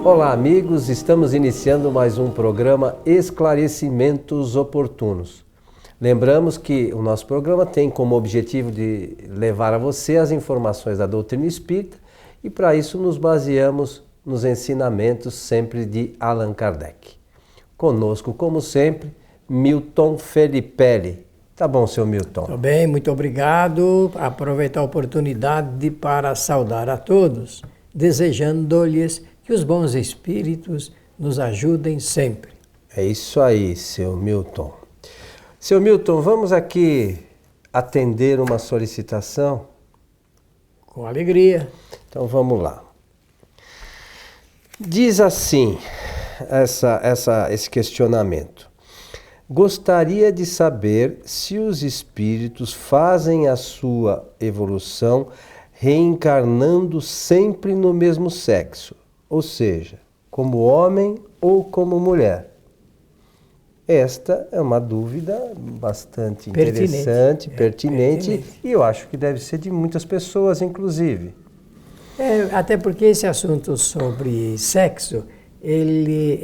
Olá, amigos, estamos iniciando mais um programa Esclarecimentos Oportunos. Lembramos que o nosso programa tem como objetivo de levar a você as informações da doutrina espírita e para isso nos baseamos nos ensinamentos sempre de Allan Kardec. Conosco, como sempre, Milton Felipelli. Tá bom, seu Milton? Tudo bem, muito obrigado. Aproveitar a oportunidade para saudar a todos, desejando-lhes que os bons espíritos nos ajudem sempre. É isso aí, seu Milton. Seu Milton, vamos aqui atender uma solicitação? Com alegria. Então vamos lá. Diz assim, esse questionamento. Gostaria de saber se os espíritos fazem a sua evolução reencarnando sempre no mesmo sexo, ou seja, como homem ou como mulher. Esta é uma dúvida bastante interessante, pertinente, e eu acho que deve ser de muitas pessoas, inclusive. Até porque esse assunto sobre sexo, ele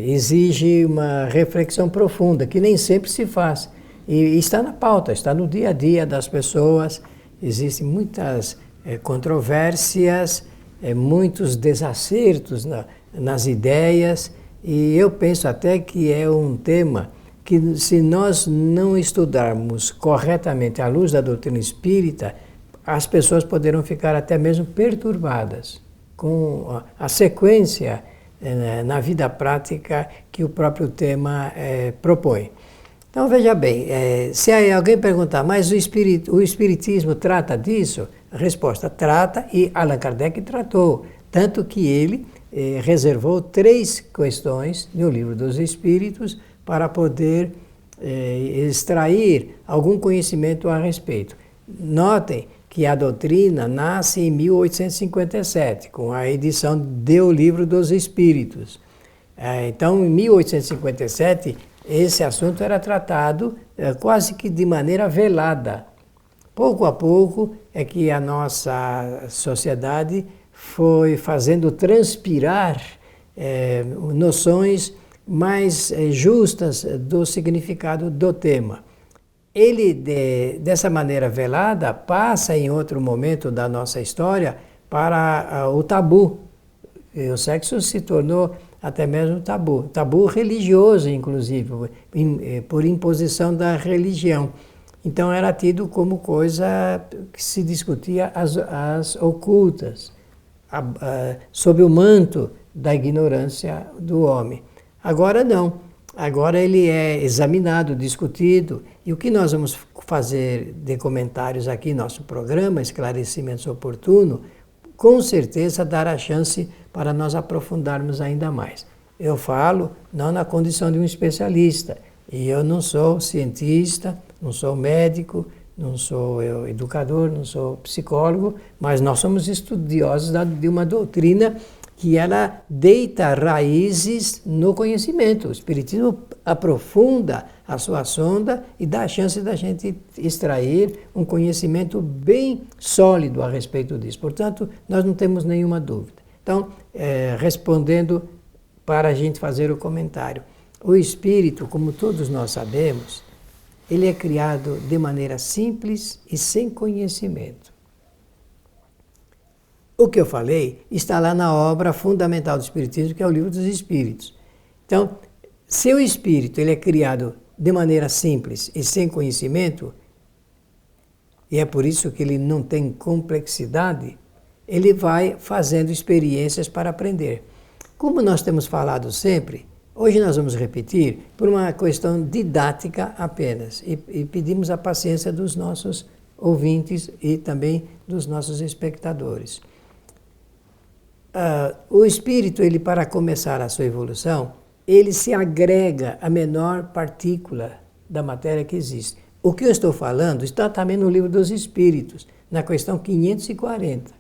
exige uma reflexão profunda, que nem sempre se faz. E está na pauta, está no dia a dia das pessoas. Existem muitas controvérsias, muitos desacertos nas ideias, e eu penso até que é um tema que, se nós não estudarmos corretamente à luz da doutrina espírita, as pessoas poderão ficar até mesmo perturbadas com a sequência na vida prática que o próprio tema propõe. Então veja bem, se alguém perguntar, mas o espiritismo trata disso? A resposta, trata, e Allan Kardec tratou, tanto que ele reservou 3 questões no Livro dos Espíritos para poder extrair algum conhecimento a respeito. Notem que a doutrina nasce em 1857, com a edição do Livro dos Espíritos. Então, em 1857, esse assunto era tratado quase que de maneira velada. Pouco a pouco é que a nossa sociedade foi fazendo transpirar noções mais justas do significado do tema. Ele, dessa maneira velada, passa em outro momento da nossa história para o tabu. O sexo se tornou até mesmo tabu religioso, inclusive, por imposição da religião. Então era tido como coisa que se discutia as ocultas, sob o manto da ignorância do homem. Agora não. Agora ele é examinado, discutido, e o que nós vamos fazer de comentários aqui no nosso programa, Esclarecimentos Oportunos, com certeza dará chance para nós aprofundarmos ainda mais. Eu falo não na condição de um especialista, e eu não sou cientista, não sou médico, não sou educador, não sou psicólogo, mas nós somos estudiosos de uma doutrina que ela deita raízes no conhecimento. O Espiritismo aprofunda a sua sonda e dá a chance da gente extrair um conhecimento bem sólido a respeito disso. Portanto, nós não temos nenhuma dúvida. Então, respondendo para a gente fazer o comentário, o Espírito, como todos nós sabemos, ele é criado de maneira simples e sem conhecimento. O que eu falei está lá na obra fundamental do Espiritismo, que é o Livro dos Espíritos. Então, se o Espírito ele é criado de maneira simples e sem conhecimento, e é por isso que ele não tem complexidade, ele vai fazendo experiências para aprender. Como nós temos falado sempre, hoje nós vamos repetir por uma questão didática apenas, e pedimos a paciência dos nossos ouvintes e também dos nossos espectadores. O espírito, ele, para começar a sua evolução, ele se agrega à menor partícula da matéria que existe. O que eu estou falando está também no Livro dos Espíritos, na questão 540.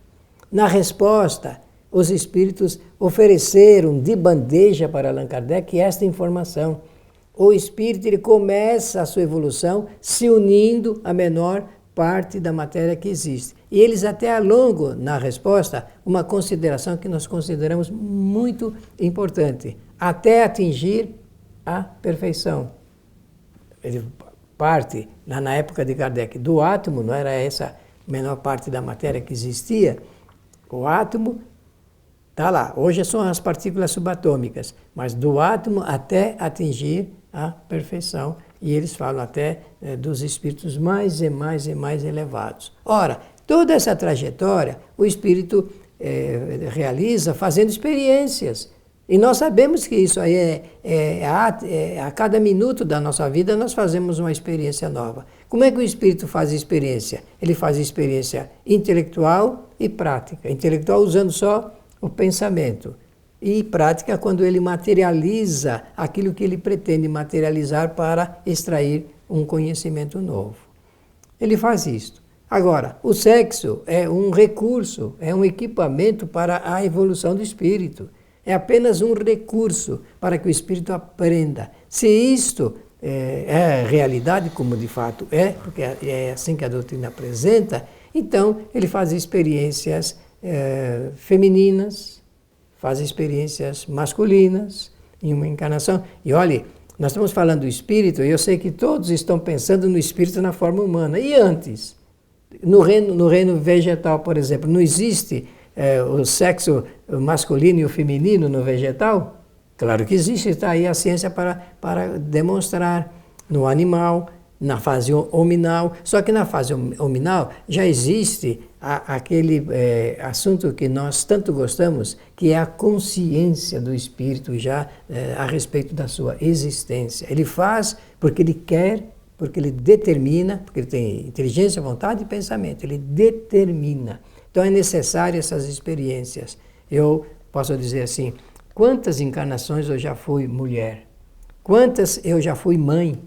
Na resposta, os espíritos ofereceram de bandeja para Allan Kardec esta informação. O espírito ele começa a sua evolução se unindo à menor parte da matéria que existe. E eles até alongam na resposta uma consideração que nós consideramos muito importante, até atingir a perfeição. Ele parte, lá na época de Kardec, do átomo, não era essa menor parte da matéria que existia, o átomo está lá. Hoje são as partículas subatômicas, mas do átomo até atingir a perfeição. E eles falam até dos espíritos mais e mais e mais elevados. Ora, toda essa trajetória o espírito realiza fazendo experiências. E nós sabemos que isso aí a cada minuto da nossa vida nós fazemos uma experiência nova. Como é que o espírito faz experiência? Ele faz experiência intelectual e prática. Intelectual usando só o pensamento. E prática quando ele materializa aquilo que ele pretende materializar para extrair um conhecimento novo. Ele faz isto. Agora, o sexo é um recurso, é um equipamento para a evolução do espírito. É apenas um recurso para que o espírito aprenda. Se isto é realidade, como de fato é, porque é assim que a doutrina apresenta, então ele faz experiências femininas, faz experiências masculinas em uma encarnação. E olhe, nós estamos falando do espírito, e eu sei que todos estão pensando no espírito na forma humana. E antes? No reino vegetal, por exemplo, não existe o sexo masculino e o feminino no vegetal? Claro que existe, está aí a ciência para demonstrar. No animal, na fase hominal, só que na fase hominal já existe aquele assunto que nós tanto gostamos, que é a consciência do espírito já a respeito da sua existência. Ele faz porque ele quer, porque ele determina, porque ele tem inteligência, vontade e pensamento, ele determina. Então é necessário essas experiências. Eu posso dizer assim, quantas encarnações eu já fui mulher? Quantas eu já fui mãe?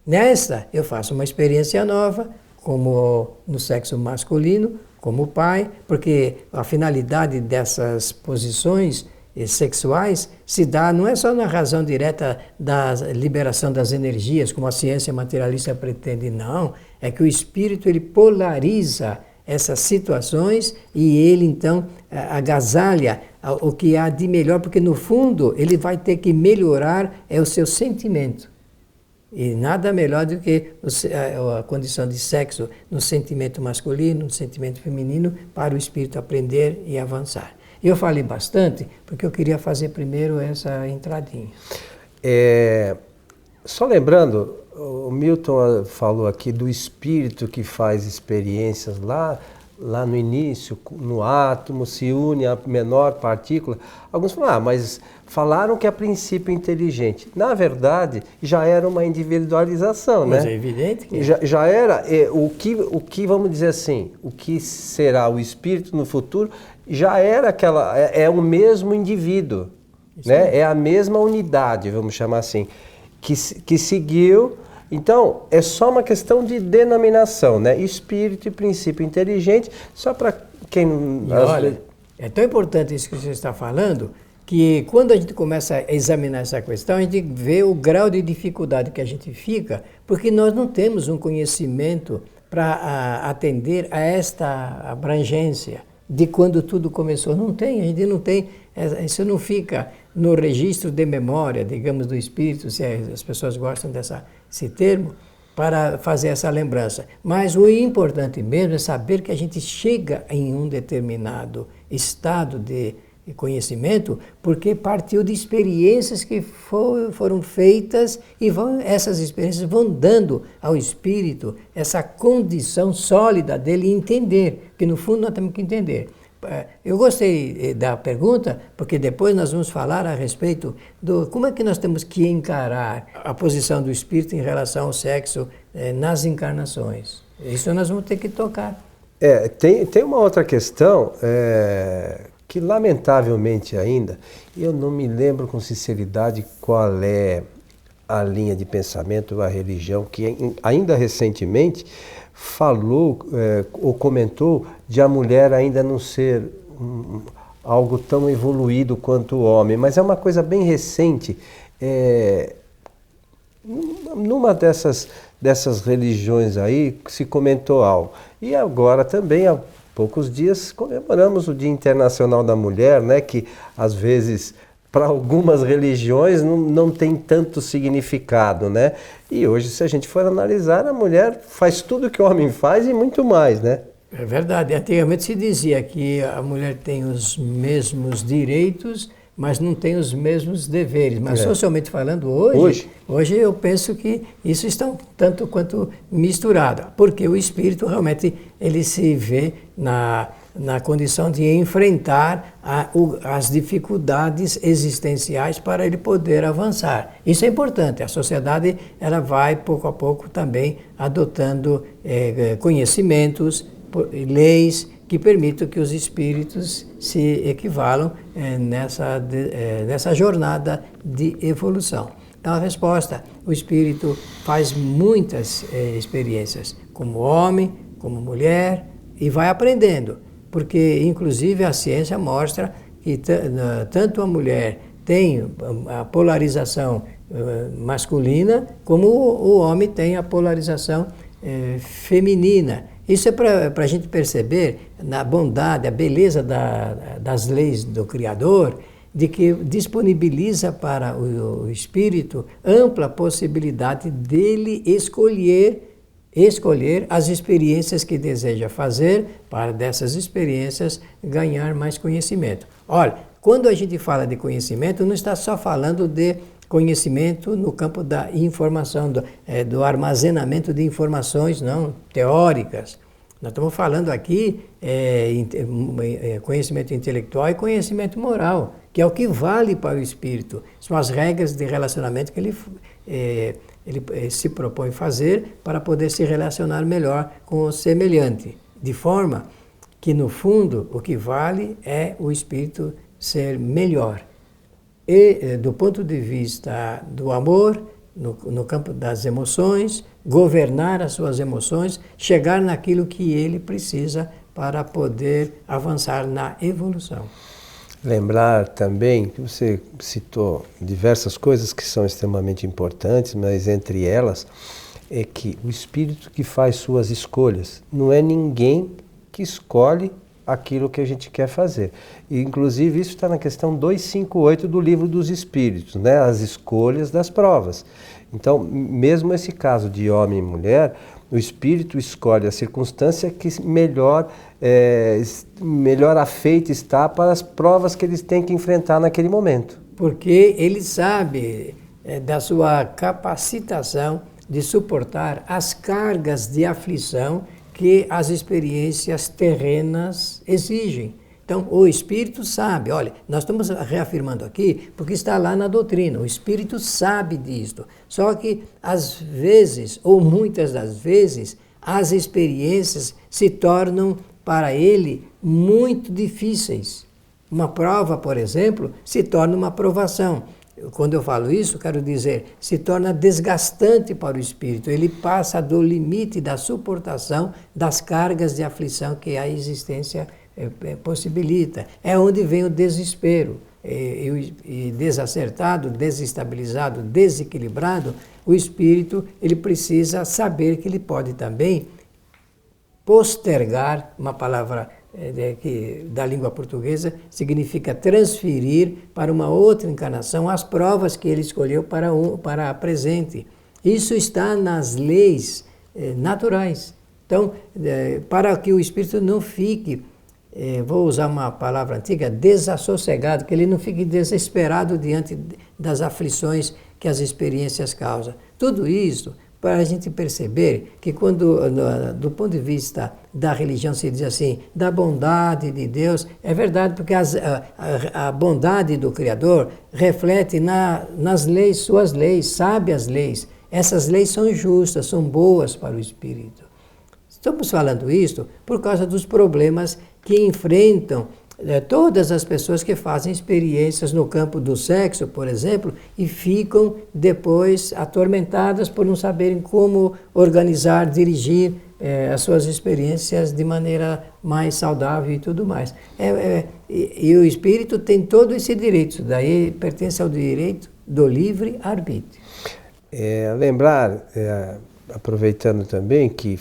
Nesta eu faço uma experiência nova, como no sexo masculino, como pai, porque a finalidade dessas posições sexuais se dá, não é só na razão direta da liberação das energias, como a ciência materialista pretende, não. É que o espírito ele polariza essas situações e ele então agasalha o que há de melhor, porque no fundo ele vai ter que melhorar o seu sentimento. E nada melhor do que a condição de sexo no sentimento masculino, no sentimento feminino, para o espírito aprender e avançar. Eu falei bastante porque eu queria fazer primeiro essa entradinha. Só lembrando, o Milton falou aqui do espírito que faz experiências lá no início, no átomo, se une à menor partícula. Alguns falam, mas falaram que é princípio inteligente. Na verdade, já era uma individualização, mas né? É evidente que já era, o que, vamos dizer assim, o que será o espírito no futuro, já era é o mesmo indivíduo, né? É a mesma unidade, vamos chamar assim, que seguiu. Então, é só uma questão de denominação, né? Espírito e princípio inteligente, só para quem... Olha, é tão importante isso que você está falando, que quando a gente começa a examinar essa questão, a gente vê o grau de dificuldade que a gente fica, porque nós não temos um conhecimento para atender a esta abrangência de quando tudo começou. Não tem, a gente não tem, isso não fica no registro de memória, digamos, do espírito, se as pessoas gostam desse termo, para fazer essa lembrança. Mas o importante mesmo é saber que a gente chega em um determinado estado de conhecimento porque partiu de experiências que foram feitas e essas experiências vão dando ao espírito essa condição sólida dele entender, que no fundo nós temos que entender. Eu gostei da pergunta, porque depois nós vamos falar a respeito do como é que nós temos que encarar a posição do espírito em relação ao sexo nas encarnações. Isso nós vamos ter que tocar. Tem uma outra questão que lamentavelmente ainda, eu não me lembro com sinceridade qual é a linha de pensamento, a religião, que ainda recentemente falou ou comentou de a mulher ainda não ser algo tão evoluído quanto o homem, mas é uma coisa bem recente. Numa dessas dessas religiões aí se comentou algo. E agora também, há poucos dias, comemoramos o Dia Internacional da Mulher, né, que às vezes para algumas religiões não tem tanto significado, né? E hoje, se a gente for analisar, a mulher faz tudo que o homem faz e muito mais, né? É verdade. Antigamente se dizia que a mulher tem os mesmos direitos, mas não tem os mesmos deveres. Mas socialmente falando, hoje eu penso que isso está um tanto quanto misturado, porque o espírito realmente ele se vê na condição de enfrentar as dificuldades existenciais para ele poder avançar. Isso é importante. A sociedade ela vai pouco a pouco também adotando conhecimentos, leis que permitam que os espíritos se equivalam nessa jornada de evolução. Então a resposta, o espírito faz muitas experiências, como homem, como mulher, e vai aprendendo, porque inclusive a ciência mostra que tanto a mulher tem a polarização masculina, como o homem tem a polarização feminina. Isso é para a gente perceber na bondade, a beleza das leis do Criador, de que disponibiliza para o espírito ampla possibilidade dele escolher as experiências que deseja fazer, para dessas experiências ganhar mais conhecimento. Olha, quando a gente fala de conhecimento, não está só falando de conhecimento no campo da informação, do armazenamento de informações não teóricas. Nós estamos falando aqui conhecimento intelectual e conhecimento moral, que é o que vale para o espírito. São as regras de relacionamento que ele se propõe fazer para poder se relacionar melhor com o semelhante, de forma que, no fundo, o que vale é o espírito ser melhor. E, do ponto de vista do amor, no campo das emoções, governar as suas emoções, chegar naquilo que ele precisa para poder avançar na evolução. Lembrar também que você citou diversas coisas que são extremamente importantes, mas entre elas é que o espírito que faz suas escolhas, não é ninguém que escolhe aquilo que a gente quer fazer. E, inclusive, isso está na questão 258 do Livro dos Espíritos, né? As escolhas das provas. Então, mesmo esse caso de homem e mulher, o espírito escolhe a circunstância que melhor afeita está para as provas que eles têm que enfrentar naquele momento. Porque ele sabe da sua capacitação de suportar as cargas de aflição que as experiências terrenas exigem. Então, o espírito sabe, olha, nós estamos reafirmando aqui porque está lá na doutrina, o espírito sabe disto. Só que, às vezes, ou muitas das vezes, as experiências se tornam para ele muito difíceis. Uma prova, por exemplo, se torna uma provação. Quando eu falo isso, quero dizer, se torna desgastante para o espírito. Ele passa do limite da suportação das cargas de aflição que a existência possibilita. É onde vem o desespero. E desacertado, desestabilizado, desequilibrado, o espírito ele precisa saber que ele pode também postergar, uma palavra que da língua portuguesa significa transferir para uma outra encarnação as provas que ele escolheu para a presente. Isso está nas leis naturais. Então, para que o espírito não fique, vou usar uma palavra antiga, desassossegado, que ele não fique desesperado diante das aflições que as experiências causam. Tudo isso para a gente perceber que quando, do ponto de vista da religião, se diz assim, da bondade de Deus, é verdade, porque a bondade do Criador reflete nas leis, suas leis, sabe as leis. Essas leis são justas, são boas para o espírito. Estamos falando isso por causa dos problemas que enfrentam todas as pessoas que fazem experiências no campo do sexo, por exemplo, e ficam depois atormentadas por não saberem como organizar, dirigir as suas experiências de maneira mais saudável e tudo mais. E o espírito tem todo esse direito, isso daí pertence ao direito do livre-arbítrio. Lembrar aproveitando também que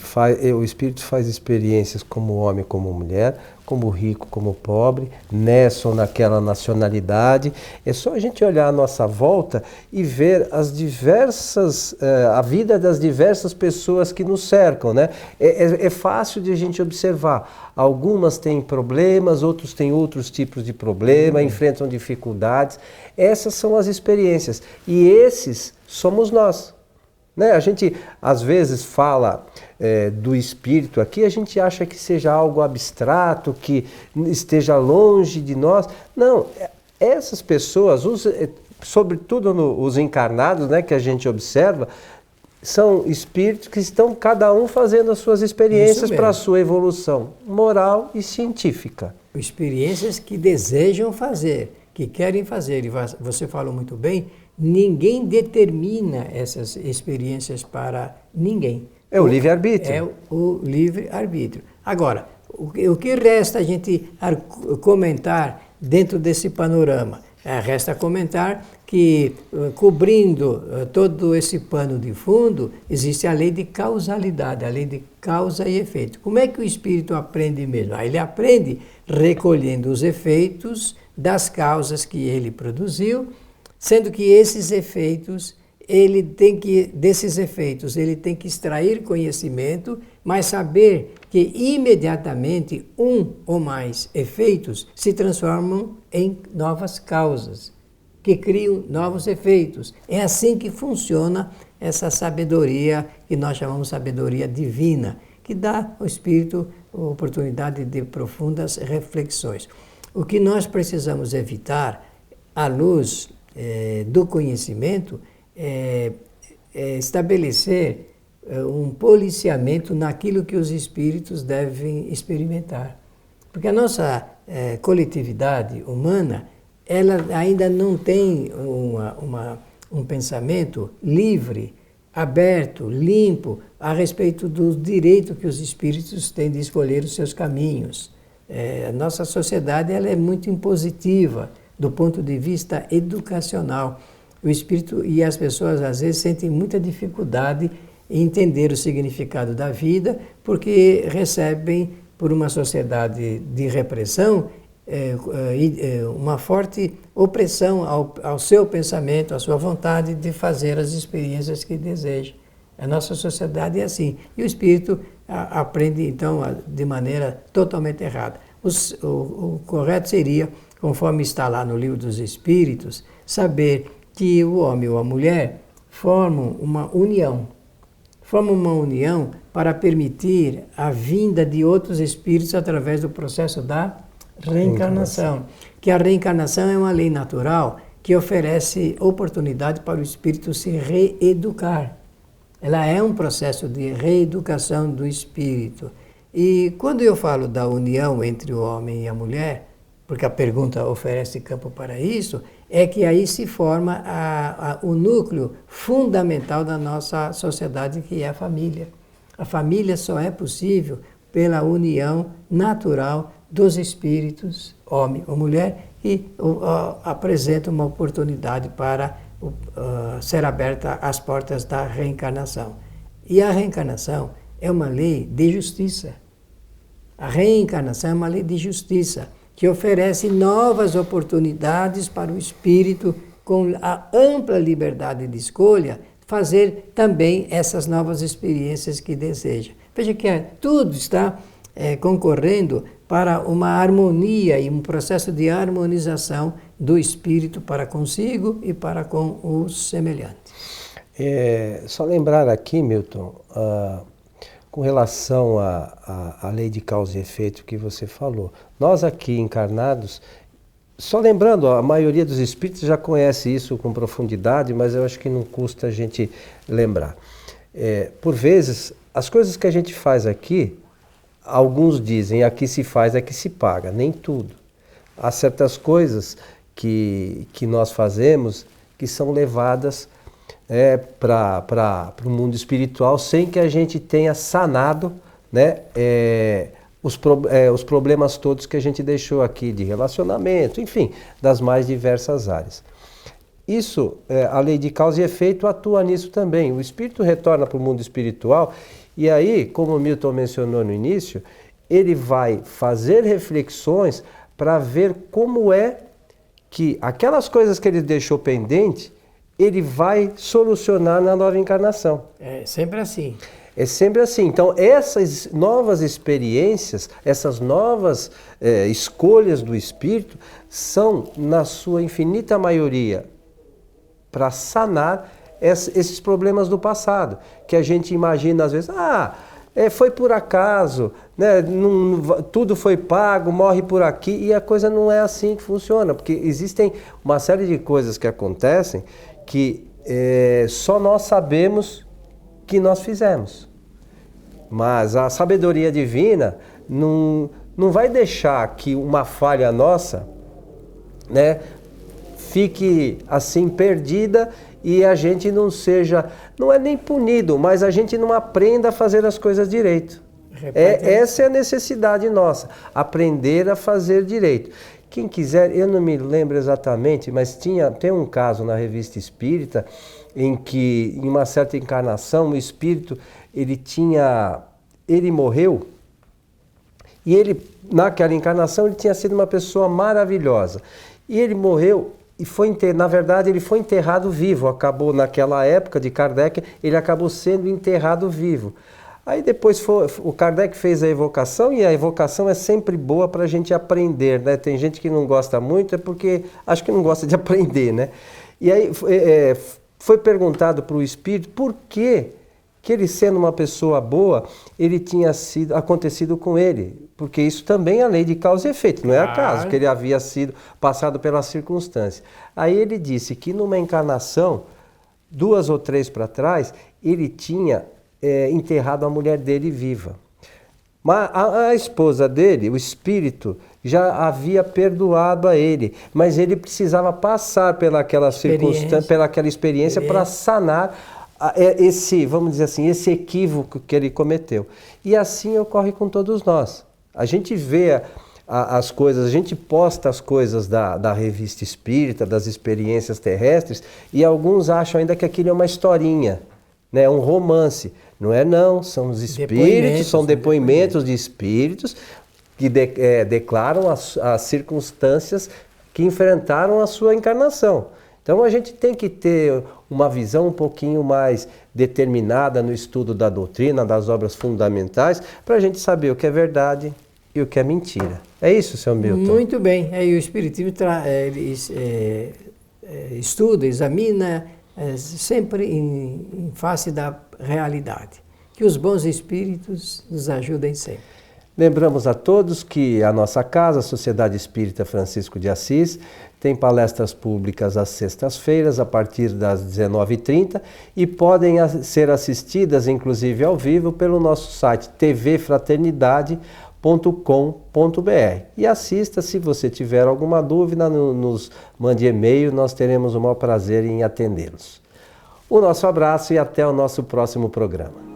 o espírito faz experiências como homem, como mulher, como rico, como pobre, nessa ou naquela nacionalidade. É só a gente olhar à nossa volta e ver a vida das diversas pessoas que nos cercam, né? É fácil de a gente observar. Algumas têm problemas, outros têm outros tipos de problema, enfrentam dificuldades. Essas são as experiências. E esses somos nós. Né? A gente às vezes fala do espírito aqui, a gente acha que seja algo abstrato, que esteja longe de nós. Não, essas pessoas, sobretudo os encarnados, né, que a gente observa, são espíritos que estão cada um fazendo as suas experiências para a sua evolução moral e científica. Experiências que desejam fazer, que querem fazer. E você falou muito bem, ninguém determina essas experiências para ninguém. É o livre-arbítrio. É o livre-arbítrio. Agora, o que resta a gente comentar dentro desse panorama? Resta comentar que, cobrindo todo esse pano de fundo, existe a lei de causalidade, a lei de causa e efeito. Como é que o espírito aprende mesmo? Ele aprende recolhendo os efeitos das causas que ele produziu, sendo que esses efeitos, desses efeitos, ele tem que extrair conhecimento, mas saber que imediatamente um ou mais efeitos se transformam em novas causas, que criam novos efeitos. É assim que funciona essa sabedoria que nós chamamos de sabedoria divina, que dá ao espírito a oportunidade de profundas reflexões. O que nós precisamos evitar, à luz do conhecimento, é estabelecer um policiamento naquilo que os espíritos devem experimentar. Porque a nossa coletividade humana, ela ainda não tem um pensamento livre, aberto, limpo, a respeito do direito que os espíritos têm de escolher os seus caminhos. A nossa sociedade ela é muito impositiva do ponto de vista educacional. O espírito e as pessoas às vezes sentem muita dificuldade em entender o significado da vida, porque recebem, por uma sociedade de repressão, uma forte opressão ao seu pensamento, à sua vontade de fazer as experiências que deseja. A nossa sociedade é assim. E o espírito aprende, então, de maneira totalmente errada. O correto seria, conforme está lá no Livro dos Espíritos, saber que o homem ou a mulher formam uma união. Formam uma união para permitir a vinda de outros espíritos através do processo da reencarnação. Que a reencarnação é uma lei natural que oferece oportunidade para o espírito se reeducar. Ela é um processo de reeducação do espírito. E quando eu falo da união entre o homem e a mulher, porque a pergunta oferece campo para isso, é que aí se forma o núcleo fundamental da nossa sociedade, que é a família. A família só é possível pela união natural dos espíritos, homem ou mulher, e apresenta uma oportunidade para ser aberta as portas da reencarnação. E a reencarnação é uma lei de justiça. A reencarnação é uma lei de justiça, que oferece novas oportunidades para o espírito, com a ampla liberdade de escolha, fazer também essas novas experiências que deseja. Veja que tudo está concorrendo para uma harmonia e um processo de harmonização do espírito para consigo e para com os semelhantes. Só lembrar aqui, Milton, com relação à lei de causa e efeito que você falou. Nós aqui encarnados, só lembrando, a maioria dos espíritos já conhece isso com profundidade, mas eu acho que não custa a gente lembrar. Por vezes, as coisas que a gente faz aqui, alguns dizem, aqui se faz, aqui se paga. Nem tudo. Há certas coisas que nós fazemos que são levadas para o mundo espiritual sem que a gente tenha sanado, né, os problemas todos que a gente deixou aqui de relacionamento, enfim, das mais diversas áreas. isso, a lei de causa e efeito atua nisso também. O espírito retorna para o mundo espiritual e aí, como o Milton mencionou no início, ele vai fazer reflexões para ver como é que aquelas coisas que ele deixou pendente, ele vai solucionar na nova encarnação. É sempre assim. É sempre assim. Então, essas novas experiências, essas novas escolhas do espírito, são, na sua infinita maioria, para sanar esses problemas do passado, que a gente imagina às vezes, foi por acaso, né? Tudo foi pago, morre por aqui, e a coisa não é assim que funciona, porque existem uma série de coisas que acontecem que só nós sabemos que nós fizemos. Mas a sabedoria divina não vai deixar que uma falha nossa, né, fique assim perdida e a gente não é nem punido, mas a gente não aprenda a fazer as coisas direito. Essa é a necessidade nossa, aprender a fazer direito. Quem quiser, eu não me lembro exatamente, mas tem um caso na Revista Espírita em que, em uma certa encarnação, o espírito, ele morreu e naquela encarnação, ele tinha sido uma pessoa maravilhosa. E ele morreu e na verdade, ele foi enterrado vivo. Acabou, naquela época de Kardec, ele acabou sendo enterrado vivo. Aí depois o Kardec fez a evocação, e a evocação é sempre boa para a gente aprender, né? Tem gente que não gosta muito, é porque acho que não gosta de aprender, né? E aí foi perguntado para o espírito por que ele, sendo uma pessoa boa, ele tinha acontecido com ele. Porque isso também é a lei de causa e efeito, não é acaso que ele havia sido passado pelas circunstâncias. Aí ele disse que numa encarnação, 2 ou 3 para trás, ele tinha enterrado a mulher dele viva. Mas a esposa dele, o espírito, já havia perdoado a ele, mas ele precisava passar pelaquela circunstância, pelaquela experiência para sanar vamos dizer assim, esse equívoco que ele cometeu. E assim ocorre com todos nós. A gente vê as coisas, a gente posta as coisas da Revista Espírita, das experiências terrestres, e alguns acham ainda que aquilo é uma historinha, né? Um romance. Não é não, são os espíritos, são depoimentos de espíritos que declaram as circunstâncias que enfrentaram a sua encarnação. Então a gente tem que ter uma visão um pouquinho mais determinada no estudo da doutrina, das obras fundamentais, para a gente saber o que é verdade e o que é mentira. É isso, seu Milton? Muito bem. Aí o Espiritismo estuda, examina, sempre em face da realidade. Que os bons espíritos nos ajudem sempre. Lembramos a todos que a nossa casa, a Sociedade Espírita Francisco de Assis, tem palestras públicas às sextas-feiras, a partir das 19h30, e podem ser assistidas, inclusive ao vivo, pelo nosso site tvfraternidade.com.br. E assista, se você tiver alguma dúvida, nos mande e-mail, nós teremos o maior prazer em atendê-los. O nosso abraço e até o nosso próximo programa.